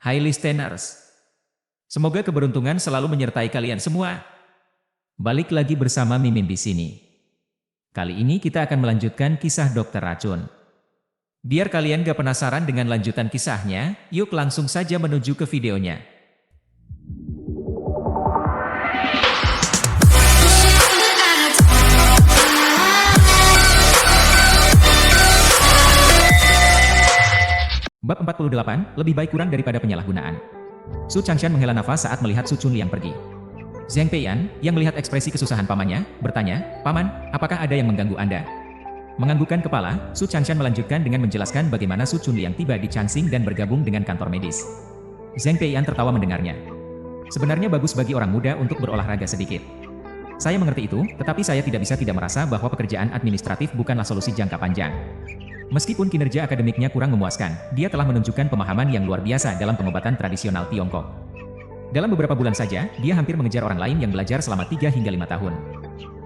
Hai listeners, semoga keberuntungan selalu menyertai kalian semua. Balik lagi bersama Mimin di sini. Kali ini kita akan melanjutkan kisah Dokter Racun. Biar kalian gak penasaran dengan lanjutan kisahnya, yuk langsung saja menuju ke videonya. Bab 48, lebih baik kurang daripada penyalahgunaan. Su Changshan menghela nafas saat melihat Su Chunliang pergi. Zhang Peian, yang melihat ekspresi kesusahan pamannya, bertanya, "Paman, apakah ada yang mengganggu Anda?" Menganggukkan kepala, Su Changshan melanjutkan dengan menjelaskan bagaimana Su Chunliang tiba di Chansing dan bergabung dengan kantor medis. Zhang Peian tertawa mendengarnya. Sebenarnya bagus bagi orang muda untuk berolahraga sedikit. Saya mengerti itu, tetapi saya tidak merasa bahwa pekerjaan administratif bukanlah solusi jangka panjang. Meskipun kinerja akademiknya kurang memuaskan, dia telah menunjukkan pemahaman yang luar biasa dalam pengobatan tradisional Tiongkok. Dalam beberapa bulan saja, dia hampir mengejar orang lain yang belajar selama 3 hingga 5 tahun.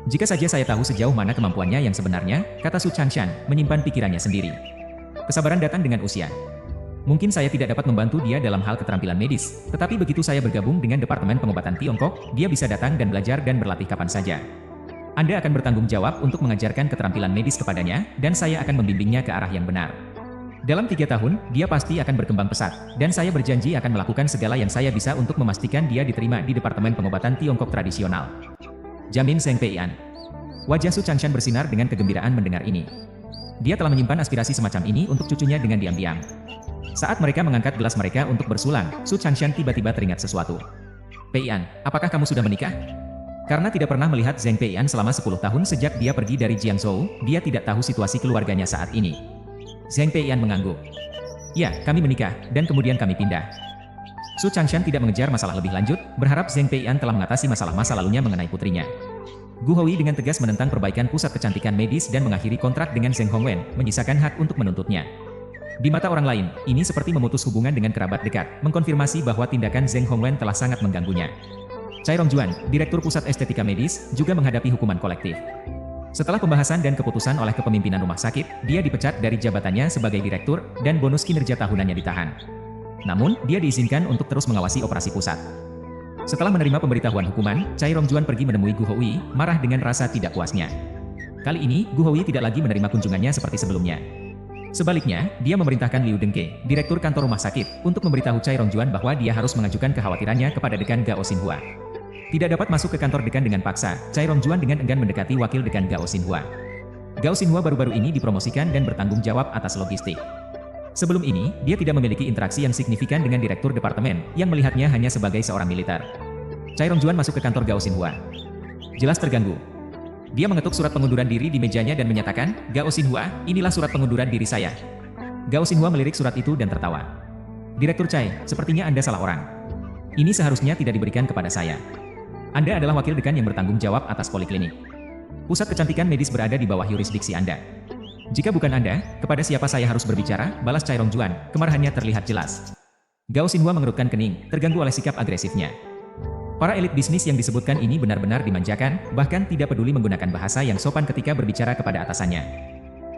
Jika saja saya tahu sejauh mana kemampuannya yang sebenarnya, kata Su Changshan, menyimpan pikirannya sendiri. Kesabaran datang dengan usia. Mungkin saya tidak dapat membantu dia dalam hal keterampilan medis, tetapi begitu saya bergabung dengan Departemen Pengobatan Tiongkok, dia bisa datang dan belajar dan berlatih kapan saja. Anda akan bertanggung jawab untuk mengajarkan keterampilan medis kepadanya, dan saya akan membimbingnya ke arah yang benar. Dalam 3 tahun, dia pasti akan berkembang pesat, dan saya berjanji akan melakukan segala yang saya bisa untuk memastikan dia diterima di Departemen Pengobatan Tiongkok Tradisional. Jamin Zhang Peian. Wajah Su Changshan bersinar dengan kegembiraan mendengar ini. Dia telah menyimpan aspirasi semacam ini untuk cucunya dengan diam-diam. Saat mereka mengangkat gelas mereka untuk bersulang, Su Changshan tiba-tiba teringat sesuatu. "Peian, apakah kamu sudah menikah?" Karena tidak pernah melihat Zhang Peian selama 10 tahun sejak dia pergi dari Jiangzhou, dia tidak tahu situasi keluarganya saat ini. Zhang Peian mengangguk. "Ya, kami menikah, dan kemudian kami pindah." Su Changshan tidak mengejar masalah lebih lanjut, berharap Zhang Peian telah mengatasi masalah masa lalunya mengenai putrinya. Gu Hoi dengan tegas menentang perbaikan pusat kecantikan medis dan mengakhiri kontrak dengan Zheng Hongwen, menyisakan hak untuk menuntutnya. Di mata orang lain, ini seperti memutus hubungan dengan kerabat dekat, mengkonfirmasi bahwa tindakan Zheng Hongwen telah sangat mengganggunya. Cai Rongjuan, Direktur Pusat Estetika Medis, juga menghadapi hukuman kolektif. Setelah pembahasan dan keputusan oleh kepemimpinan rumah sakit, dia dipecat dari jabatannya sebagai direktur, dan bonus kinerja tahunannya ditahan. Namun, dia diizinkan untuk terus mengawasi operasi pusat. Setelah menerima pemberitahuan hukuman, Cai Rongjuan pergi menemui Gu Hoi, marah dengan rasa tidak puasnya. Kali ini, Gu Hoi tidak lagi menerima kunjungannya seperti sebelumnya. Sebaliknya, dia memerintahkan Liu Dengke, Direktur Kantor Rumah Sakit, untuk memberitahu Cai Rongjuan bahwa dia harus mengajukan kekhawatirannya kepada Dekan Gao Xinhua. Tidak dapat masuk ke kantor dekan dengan paksa, Cai Rongjuan dengan enggan mendekati wakil dekan Gao Xinhua. Gao Xinhua baru-baru ini dipromosikan dan bertanggung jawab atas logistik. Sebelum ini, dia tidak memiliki interaksi yang signifikan dengan direktur departemen, yang melihatnya hanya sebagai seorang militer. Cai Rongjuan masuk ke kantor Gao Xinhua. Jelas terganggu. Dia mengetuk surat pengunduran diri di mejanya dan menyatakan, "Gao Xinhua, inilah surat pengunduran diri saya." Gao Xinhua melirik surat itu dan tertawa. "Direktur Cai, sepertinya Anda salah orang. Ini seharusnya tidak diberikan kepada saya. Anda adalah wakil dekan yang bertanggung jawab atas poliklinik. Pusat kecantikan medis berada di bawah yurisdiksi Anda. Jika bukan Anda, kepada siapa saya harus berbicara?" balas Cai Rongjuan, kemarahannya terlihat jelas. Gao Xinhua mengerutkan kening, terganggu oleh sikap agresifnya. Para elit bisnis yang disebutkan ini benar-benar dimanjakan, bahkan tidak peduli menggunakan bahasa yang sopan ketika berbicara kepada atasannya.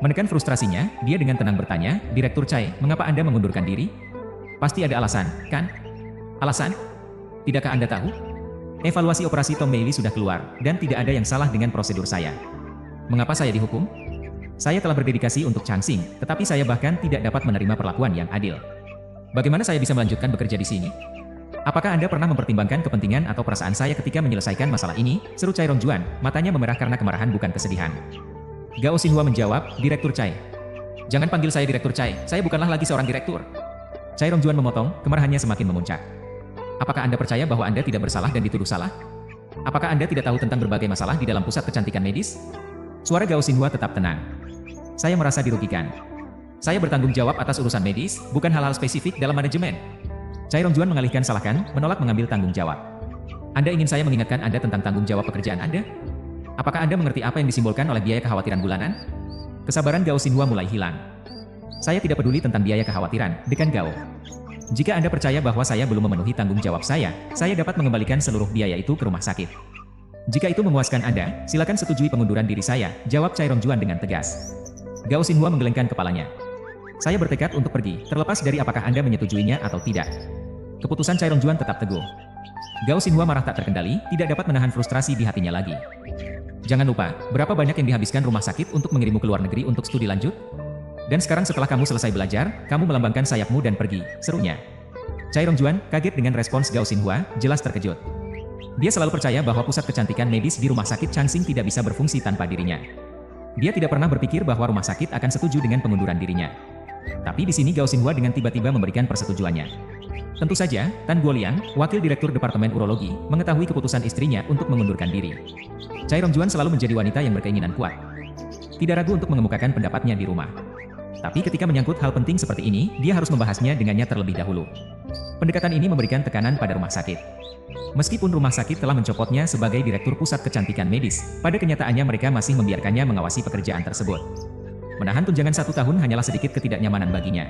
Menekan frustrasinya, dia dengan tenang bertanya, "Direktur Cai, mengapa Anda mengundurkan diri? Pasti ada alasan, kan?" "Alasan? Tidakkah Anda tahu? Evaluasi operasi Tom Meili sudah keluar, dan tidak ada yang salah dengan prosedur saya. Mengapa saya dihukum? Saya telah berdedikasi untuk Chansing, tetapi saya bahkan tidak dapat menerima perlakuan yang adil. Bagaimana saya bisa melanjutkan bekerja di sini? Apakah Anda pernah mempertimbangkan kepentingan atau perasaan saya ketika menyelesaikan masalah ini?" seru Cai Rongjuan, matanya memerah karena kemarahan bukan kesedihan. Gao Xinhua menjawab, "Direktur Cai. Jangan panggil saya Direktur Cai, saya bukanlah lagi seorang direktur." Cai Rongjuan memotong, kemarahannya semakin memuncak. "Apakah Anda percaya bahwa Anda tidak bersalah dan dituduh salah? Apakah Anda tidak tahu tentang berbagai masalah di dalam pusat kecantikan medis?" Suara Gao Xinhua tetap tenang. "Saya merasa dirugikan. Saya bertanggung jawab atas urusan medis, bukan hal-hal spesifik dalam manajemen." Cai Rongjuan mengalihkan salahkan, menolak mengambil tanggung jawab. "Anda ingin saya mengingatkan Anda tentang tanggung jawab pekerjaan Anda? Apakah Anda mengerti apa yang disimbolkan oleh biaya kekhawatiran bulanan?" Kesabaran Gao Xinhua mulai hilang. "Saya tidak peduli tentang biaya kekhawatiran, Dekan Gao. Jika Anda percaya bahwa saya belum memenuhi tanggung jawab saya dapat mengembalikan seluruh biaya itu ke rumah sakit. Jika itu memuaskan Anda, silakan setujui pengunduran diri saya," jawab Cai Rongjuan dengan tegas. Gao Xinhua menggelengkan kepalanya. "Saya bertekad untuk pergi, terlepas dari apakah Anda menyetujuinya atau tidak." Keputusan Chai Rongjuan tetap teguh. Gao Xinhua marah tak terkendali, tidak dapat menahan frustrasi di hatinya lagi. Jangan lupa, berapa banyak yang dihabiskan rumah sakit untuk mengirimmu ke luar negeri untuk studi lanjut? Dan sekarang setelah kamu selesai belajar, kamu melambangkan sayapmu dan pergi, serunya. Chai Rongjuan kaget dengan respons Gao Xinhua, jelas terkejut. Dia selalu percaya bahwa pusat kecantikan medis di rumah sakit Changxing tidak bisa berfungsi tanpa dirinya. Dia tidak pernah berpikir bahwa rumah sakit akan setuju dengan pengunduran dirinya. Tapi di sini Gao Xinhua dengan tiba-tiba memberikan persetujuannya. Tentu saja, Tan Guoliang, wakil direktur Departemen Urologi, mengetahui keputusan istrinya untuk mengundurkan diri. Chai Rongjuan selalu menjadi wanita yang berkeinginan kuat. Tidak ragu untuk mengemukakan pendapatnya di rumah. Tapi ketika menyangkut hal penting seperti ini, dia harus membahasnya dengannya terlebih dahulu. Pendekatan ini memberikan tekanan pada rumah sakit. Meskipun rumah sakit telah mencopotnya sebagai direktur pusat kecantikan medis, pada kenyataannya mereka masih membiarkannya mengawasi pekerjaan tersebut. Menahan tunjangan 1 tahun hanyalah sedikit ketidaknyamanan baginya.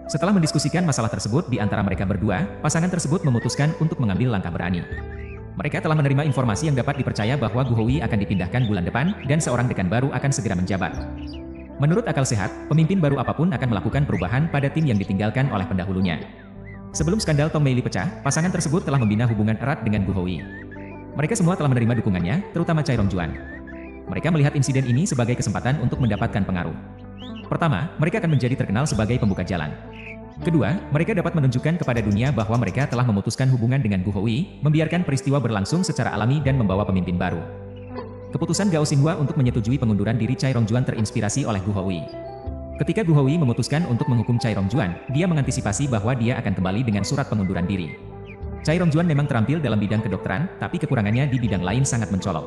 Setelah mendiskusikan masalah tersebut di antara mereka berdua, pasangan tersebut memutuskan untuk mengambil langkah berani. Mereka telah menerima informasi yang dapat dipercaya bahwa Gu Houyi akan dipindahkan bulan depan, dan seorang dekan baru akan segera menjabat. Menurut akal sehat, pemimpin baru apapun akan melakukan perubahan pada tim yang ditinggalkan oleh pendahulunya. Sebelum skandal Tong Meili pecah, pasangan tersebut telah membina hubungan erat dengan Gu Houyi. Mereka semua telah menerima dukungannya, terutama Chai Rongjuan. Mereka melihat insiden ini sebagai kesempatan untuk mendapatkan pengaruh. Pertama, mereka akan menjadi terkenal sebagai pembuka jalan. Kedua, mereka dapat menunjukkan kepada dunia bahwa mereka telah memutuskan hubungan dengan Gu Houyi, membiarkan peristiwa berlangsung secara alami dan membawa pemimpin baru. Keputusan Gao Xinhua untuk menyetujui pengunduran diri Chai Rongjuan terinspirasi oleh Gu Houyi. Ketika Gu Houyi memutuskan untuk menghukum Chai Rongjuan, dia mengantisipasi bahwa dia akan kembali dengan surat pengunduran diri. Chai Rongjuan memang terampil dalam bidang kedokteran, tapi kekurangannya di bidang lain sangat mencolok.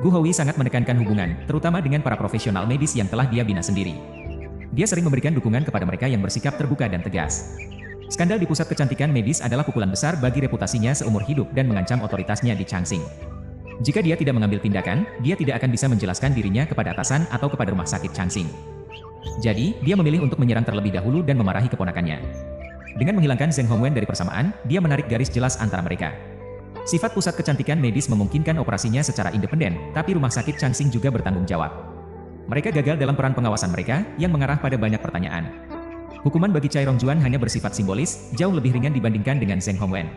Gu Houyi sangat menekankan hubungan, terutama dengan para profesional medis yang telah dia bina sendiri. Dia sering memberikan dukungan kepada mereka yang bersikap terbuka dan tegas. Skandal di pusat kecantikan medis adalah pukulan besar bagi reputasinya seumur hidup dan mengancam otoritasnya di Changxing. Jika dia tidak mengambil tindakan, dia tidak akan bisa menjelaskan dirinya kepada atasan atau kepada rumah sakit Changxing. Jadi, dia memilih untuk menyerang terlebih dahulu dan memarahi keponakannya. Dengan menghilangkan Zheng Hongwen dari persamaan, dia menarik garis jelas antara mereka. Sifat pusat kecantikan medis memungkinkan operasinya secara independen, tapi rumah sakit Changxing juga bertanggung jawab. Mereka gagal dalam peran pengawasan mereka, yang mengarah pada banyak pertanyaan. Hukuman bagi Chai Rongjuan hanya bersifat simbolis, jauh lebih ringan dibandingkan dengan Zheng Hongwen.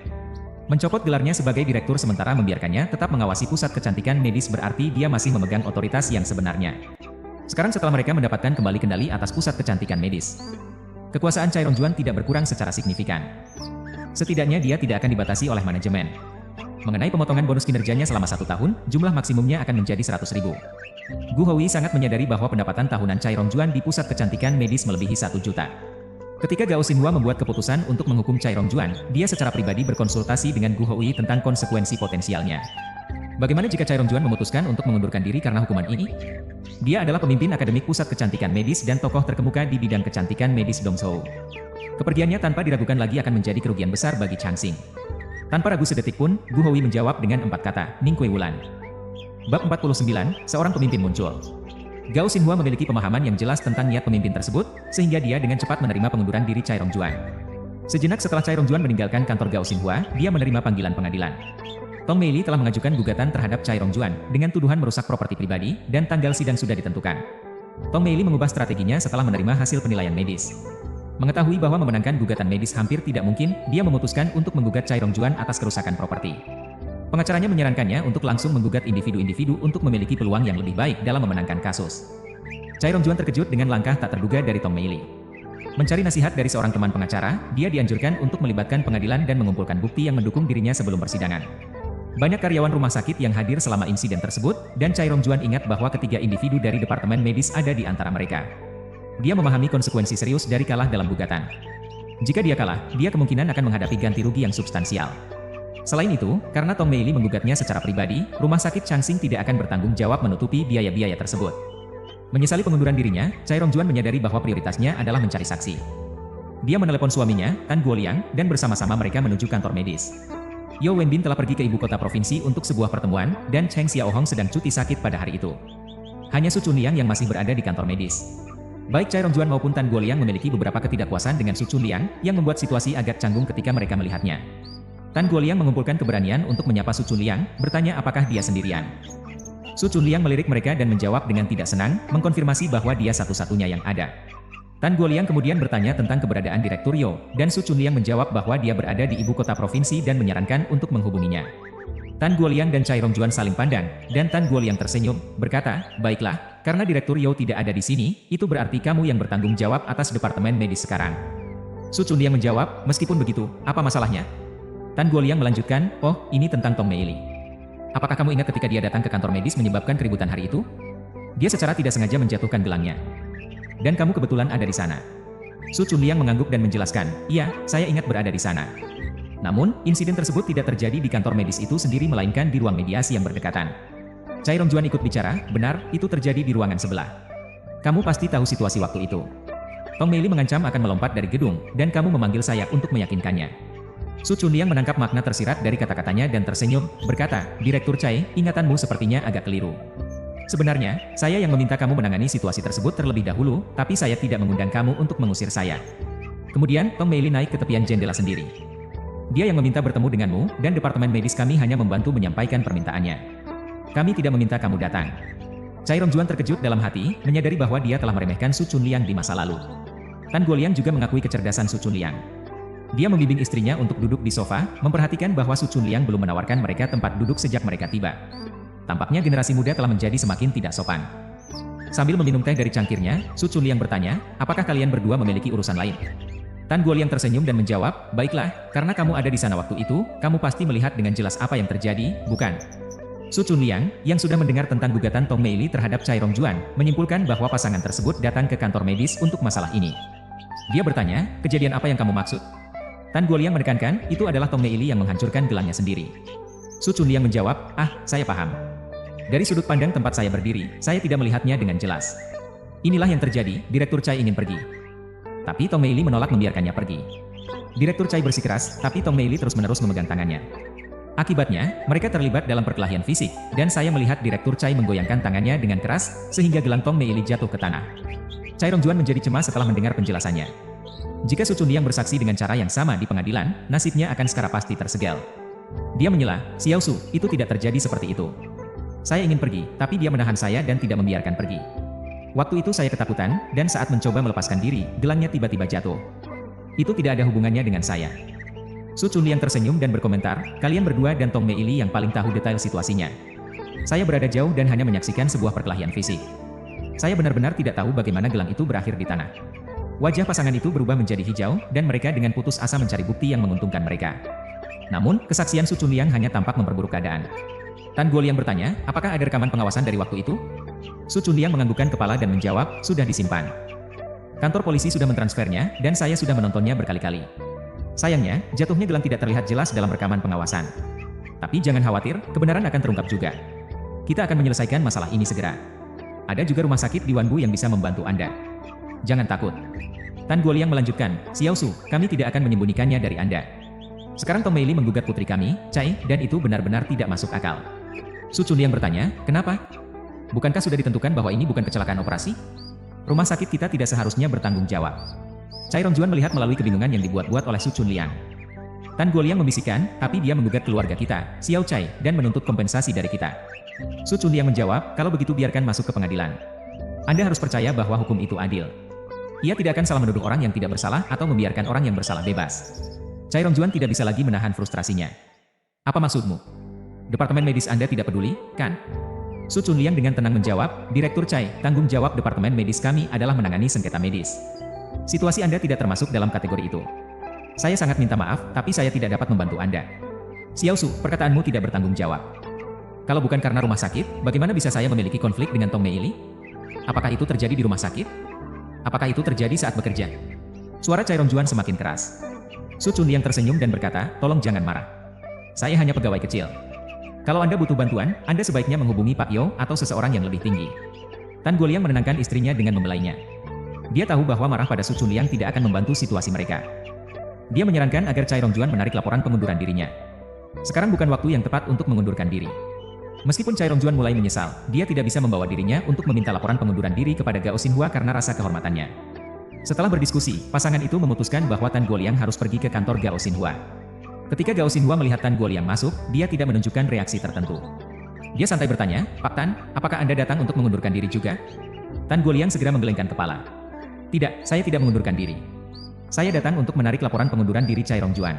Mencopot gelarnya sebagai direktur sementara membiarkannya tetap mengawasi pusat kecantikan medis berarti dia masih memegang otoritas yang sebenarnya. Sekarang setelah mereka mendapatkan kembali kendali atas pusat kecantikan medis, kekuasaan Chai Rongjuan tidak berkurang secara signifikan. Setidaknya dia tidak akan dibatasi oleh manajemen. Mengenai pemotongan bonus kinerjanya selama 1 tahun, jumlah maksimumnya akan menjadi 100.000. Gu Houyi sangat menyadari bahwa pendapatan tahunan Chai Rongjuan di pusat kecantikan medis melebihi 1 juta. Ketika Gao Xinhua membuat keputusan untuk menghukum Chai Rongjuan, dia secara pribadi berkonsultasi dengan Gu Houyi tentang konsekuensi potensialnya. Bagaimana jika Chai Rongjuan memutuskan untuk mengundurkan diri karena hukuman ini? Dia adalah pemimpin akademik pusat kecantikan medis dan tokoh terkemuka di bidang kecantikan medis Dongzhou. Kepergiannya tanpa diragukan lagi akan menjadi kerugian besar bagi Changxing. Tanpa ragu sedetik pun, Gu Houyi menjawab dengan 4 kata, Ning Kui Wulan. Bab 49, seorang pemimpin muncul. Gao Xinhua memiliki pemahaman yang jelas tentang niat pemimpin tersebut, sehingga dia dengan cepat menerima pengunduran diri Chai Rongjuan. Sejenak setelah Chai Rongjuan meninggalkan kantor Gao Xinhua, dia menerima panggilan pengadilan. Tong Meili telah mengajukan gugatan terhadap Chai Rongjuan dengan tuduhan merusak properti pribadi, dan tanggal sidang sudah ditentukan. Tong Meili mengubah strateginya setelah menerima hasil penilaian medis. Mengetahui bahwa memenangkan gugatan medis hampir tidak mungkin, dia memutuskan untuk menggugat Chai Rongjuan atas kerusakan properti. Pengacaranya menyarankannya untuk langsung menggugat individu-individu untuk memiliki peluang yang lebih baik dalam memenangkan kasus. Chai Rongjuan terkejut dengan langkah tak terduga dari Tong Meili. Mencari nasihat dari seorang teman pengacara, dia dianjurkan untuk melibatkan pengadilan dan mengumpulkan bukti yang mendukung dirinya sebelum persidangan. Banyak karyawan rumah sakit yang hadir selama insiden tersebut, dan Chai Rongjuan ingat bahwa ketiga individu dari departemen medis ada di antara mereka. Dia memahami konsekuensi serius dari kalah dalam gugatan. Jika dia kalah, dia kemungkinan akan menghadapi ganti rugi yang substansial. Selain itu, karena Tong Meili menggugatnya secara pribadi, rumah sakit Changxing tidak akan bertanggung jawab menutupi biaya-biaya tersebut. Menyesali pengunduran dirinya, Chai Rongjuan menyadari bahwa prioritasnya adalah mencari saksi. Dia menelepon suaminya, Tan Guoliang, dan bersama-sama mereka menuju kantor medis. Yao Wenbin telah pergi ke ibu kota provinsi untuk sebuah pertemuan, dan Cheng Xiaohong sedang cuti sakit pada hari itu. Hanya Su Chunliang yang masih berada di kantor medis. Baik Chai Rongjuan maupun Tan Guoliang memiliki beberapa ketidakpuasan dengan Su Chunliang, yang membuat situasi agak canggung ketika mereka melihatnya. Tan Guoliang mengumpulkan keberanian untuk menyapa Su Chunliang, bertanya apakah dia sendirian. Su Chunliang melirik mereka dan menjawab dengan tidak senang, mengkonfirmasi bahwa dia satu-satunya yang ada. Tan Guoliang kemudian bertanya tentang keberadaan Direktur Yo, dan Su Chunliang menjawab bahwa dia berada di ibu kota provinsi dan menyarankan untuk menghubunginya. Tan Guoliang dan Chai Rongjuan saling pandang, dan Tan Guoliang tersenyum, berkata, "Baiklah, karena Direktur Yo tidak ada di sini, itu berarti kamu yang bertanggung jawab atas Departemen Medis sekarang." Su Chunliang menjawab, "Meskipun begitu, apa masalahnya?" Tan Guoliang melanjutkan, "Oh, ini tentang Tong Meili. Apakah kamu ingat ketika dia datang ke kantor medis menyebabkan keributan hari itu? Dia secara tidak sengaja menjatuhkan gelangnya. Dan kamu kebetulan ada di sana." Su Chunliang mengangguk dan menjelaskan, "Iya, saya ingat berada di sana. Namun, insiden tersebut tidak terjadi di kantor medis itu sendiri melainkan di ruang mediasi yang berdekatan." Chai Rongjuan ikut bicara, "Benar, itu terjadi di ruangan sebelah. Kamu pasti tahu situasi waktu itu. Tong Meili mengancam akan melompat dari gedung, dan kamu memanggil saya untuk meyakinkannya." Su Chunliang menangkap makna tersirat dari kata-katanya dan tersenyum, berkata, "Direktur Chai, ingatanmu sepertinya agak keliru. Sebenarnya, saya yang meminta kamu menangani situasi tersebut terlebih dahulu, tapi saya tidak mengundang kamu untuk mengusir saya." Kemudian, Tong Meili naik ke tepian jendela sendiri. "Dia yang meminta bertemu denganmu, dan Departemen Medis kami hanya membantu menyampaikan permintaannya. Kami tidak meminta kamu datang." Chai Rongjuan terkejut dalam hati, menyadari bahwa dia telah meremehkan Su Chunliang di masa lalu. Tan Guoliang juga mengakui kecerdasan Su Chunliang. Dia membimbing istrinya untuk duduk di sofa, memperhatikan bahwa Su Chunliang belum menawarkan mereka tempat duduk sejak mereka tiba. Tampaknya generasi muda telah menjadi semakin tidak sopan. Sambil meminum teh dari cangkirnya, Su Chunliang bertanya, "Apakah kalian berdua memiliki urusan lain?" Tan Guoliang tersenyum dan menjawab, "Baiklah, karena kamu ada di sana waktu itu, kamu pasti melihat dengan jelas apa yang terjadi, bukan?" Su Chunliang, yang sudah mendengar tentang gugatan Tong Meili terhadap Chai Rongjuan, menyimpulkan bahwa pasangan tersebut datang ke kantor medis untuk masalah ini. Dia bertanya, "Kejadian apa yang kamu maksud?" Tan Guoliang menekankan, "Itu adalah Tong Meili yang menghancurkan gelangnya sendiri." Su Chunliang menjawab, "Ah, saya paham. Dari sudut pandang tempat saya berdiri, saya tidak melihatnya dengan jelas. Inilah yang terjadi, Direktur Chai ingin pergi. Tapi Tong Meili menolak membiarkannya pergi. Direktur Chai bersikeras, tapi Tong Meili terus-menerus memegang tangannya. Akibatnya, mereka terlibat dalam perkelahian fisik, dan saya melihat Direktur Chai menggoyangkan tangannya dengan keras, sehingga gelang Tong Meili jatuh ke tanah." Chai Rongjuan menjadi cemas setelah mendengar penjelasannya. Jika Su Chunliang bersaksi dengan cara yang sama di pengadilan, nasibnya akan secara pasti tersegel. Dia menyela, "Xiao Su, itu tidak terjadi seperti itu. Saya ingin pergi, tapi dia menahan saya dan tidak membiarkan pergi. Waktu itu saya ketakutan, dan saat mencoba melepaskan diri, gelangnya tiba-tiba jatuh. Itu tidak ada hubungannya dengan saya." Su Chunliang tersenyum dan berkomentar, "Kalian berdua dan Tong Meili yang paling tahu detail situasinya. Saya berada jauh dan hanya menyaksikan sebuah perkelahian fisik. Saya benar-benar tidak tahu bagaimana gelang itu berakhir di tanah." Wajah pasangan itu berubah menjadi hijau, dan mereka dengan putus asa mencari bukti yang menguntungkan mereka. Namun, kesaksian Su Chunliang hanya tampak memperburuk keadaan. Tan Guoliang bertanya, "Apakah ada rekaman pengawasan dari waktu itu?" Su Chunliang menganggukkan kepala dan menjawab, "Sudah disimpan. Kantor polisi sudah mentransfernya, dan saya sudah menontonnya berkali-kali. Sayangnya, jatuhnya gelang tidak terlihat jelas dalam rekaman pengawasan. Tapi jangan khawatir, kebenaran akan terungkap juga. Kita akan menyelesaikan masalah ini segera. Ada juga rumah sakit di Wanbu yang bisa membantu Anda. Jangan takut." Tan Guoliang melanjutkan, "Xiao Su, kami tidak akan menyembunyikannya dari Anda. Sekarang Tong Meili menggugat putri kami, Chai, dan itu benar-benar tidak masuk akal." Su Chunliang bertanya, "Kenapa? Bukankah sudah ditentukan bahwa ini bukan kecelakaan operasi? Rumah sakit kita tidak seharusnya bertanggung jawab." Chai Rongjuan melihat melalui kebingungan yang dibuat-buat oleh Su Chunliang. Tan Guoliang membisikkan, "Tapi dia menggugat keluarga kita, Xiao Chai, dan menuntut kompensasi dari kita." Su Chunliang menjawab, "Kalau begitu biarkan masuk ke pengadilan. Anda harus percaya bahwa hukum itu adil. Ia tidak akan salah menuduh orang yang tidak bersalah atau membiarkan orang yang bersalah bebas." Chai Rongjuan tidak bisa lagi menahan frustrasinya. "Apa maksudmu? Departemen medis Anda tidak peduli, kan?" Su Chunliang dengan tenang menjawab, "Direktur Chai, tanggung jawab Departemen Medis kami adalah menangani sengketa medis. Situasi Anda tidak termasuk dalam kategori itu. Saya sangat minta maaf, tapi saya tidak dapat membantu Anda." "Xiao Su, perkataanmu tidak bertanggung jawab. Kalau bukan karena rumah sakit, bagaimana bisa saya memiliki konflik dengan Tong Meili? Apakah itu terjadi di rumah sakit? Apakah itu terjadi saat bekerja?" Suara Chai Rongjuan semakin keras. Su Chunliang tersenyum dan berkata, "Tolong jangan marah. Saya hanya pegawai kecil. Kalau Anda butuh bantuan, Anda sebaiknya menghubungi Pak Yo atau seseorang yang lebih tinggi." Tan Guoliang menenangkan istrinya dengan membelainya. Dia tahu bahwa marah pada Su Chunliang tidak akan membantu situasi mereka. Dia menyarankan agar Chai Rongjuan menarik laporan pengunduran dirinya. Sekarang bukan waktu yang tepat untuk mengundurkan diri. Meskipun Chai Rongjuan mulai menyesal, dia tidak bisa membawa dirinya untuk meminta laporan pengunduran diri kepada Gao Xinhua karena rasa kehormatannya. Setelah berdiskusi, pasangan itu memutuskan bahwa Tan Guoliang harus pergi ke kantor Gao Xinhua. Ketika Gao Xinhua melihat Tan Guoliang masuk, dia tidak menunjukkan reaksi tertentu. Dia santai bertanya, "Pak Tan, apakah Anda datang untuk mengundurkan diri juga?" Tan Guoliang segera menggelengkan kepala. Tidak, saya tidak mengundurkan diri. Saya datang untuk menarik laporan pengunduran diri Chai Rongjuan.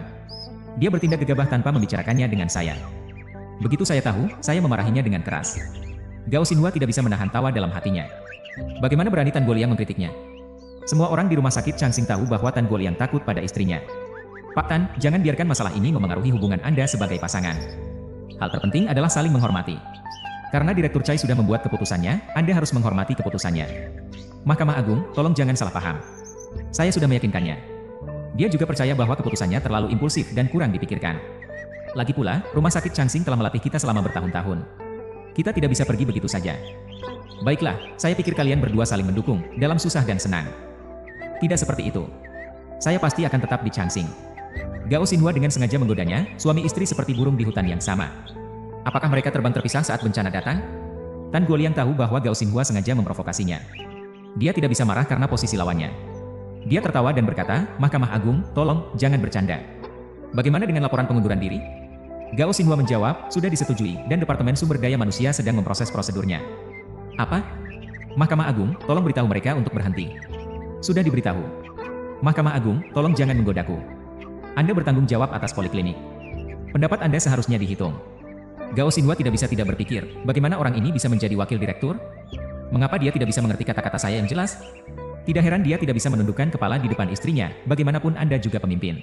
Dia bertindak gegabah tanpa membicarakannya dengan saya. Begitu saya tahu, saya memarahinya dengan keras. Gao Xinhua tidak bisa menahan tawa dalam hatinya. Bagaimana berani Tan Guoliang mengkritiknya? Semua orang di rumah sakit Changsing tahu bahwa Tan Guoliang takut pada istrinya. Pak Tan, jangan biarkan masalah ini memengaruhi hubungan Anda sebagai pasangan. Hal terpenting adalah saling menghormati. Karena Direktur Chai sudah membuat keputusannya, Anda harus menghormati keputusannya. Mahkamah Agung, tolong jangan salah paham. Saya sudah meyakinkannya. Dia juga percaya bahwa keputusannya terlalu impulsif dan kurang dipikirkan. Lagi pula, rumah sakit Changsing telah melatih kita selama bertahun-tahun. Kita tidak bisa pergi begitu saja. Baiklah, saya pikir kalian berdua saling mendukung, dalam susah dan senang. Tidak seperti itu. Saya pasti akan tetap di Changsing. Gao Xinhua dengan sengaja menggodanya, suami istri seperti burung di hutan yang sama. Apakah mereka terbang terpisah saat bencana datang? Tan Guoliang tahu bahwa Gao Xinhua sengaja memprovokasinya. Dia tidak bisa marah karena posisi lawannya. Dia tertawa dan berkata, Mahkamah Agung, tolong, jangan bercanda. Bagaimana dengan laporan pengunduran diri? Gao Xinhua menjawab, sudah disetujui, dan Departemen Sumber Daya Manusia sedang memproses prosedurnya. Apa? Mahkamah Agung, tolong beritahu mereka untuk berhenti. Sudah diberitahu. Mahkamah Agung, tolong jangan menggodaku. Anda bertanggung jawab atas poliklinik. Pendapat Anda seharusnya dihitung. Gao Xinhua tidak bisa tidak berpikir, bagaimana orang ini bisa menjadi wakil direktur? Mengapa dia tidak bisa mengerti kata-kata saya yang jelas? Tidak heran dia tidak bisa menundukkan kepala di depan istrinya, bagaimanapun Anda juga pemimpin.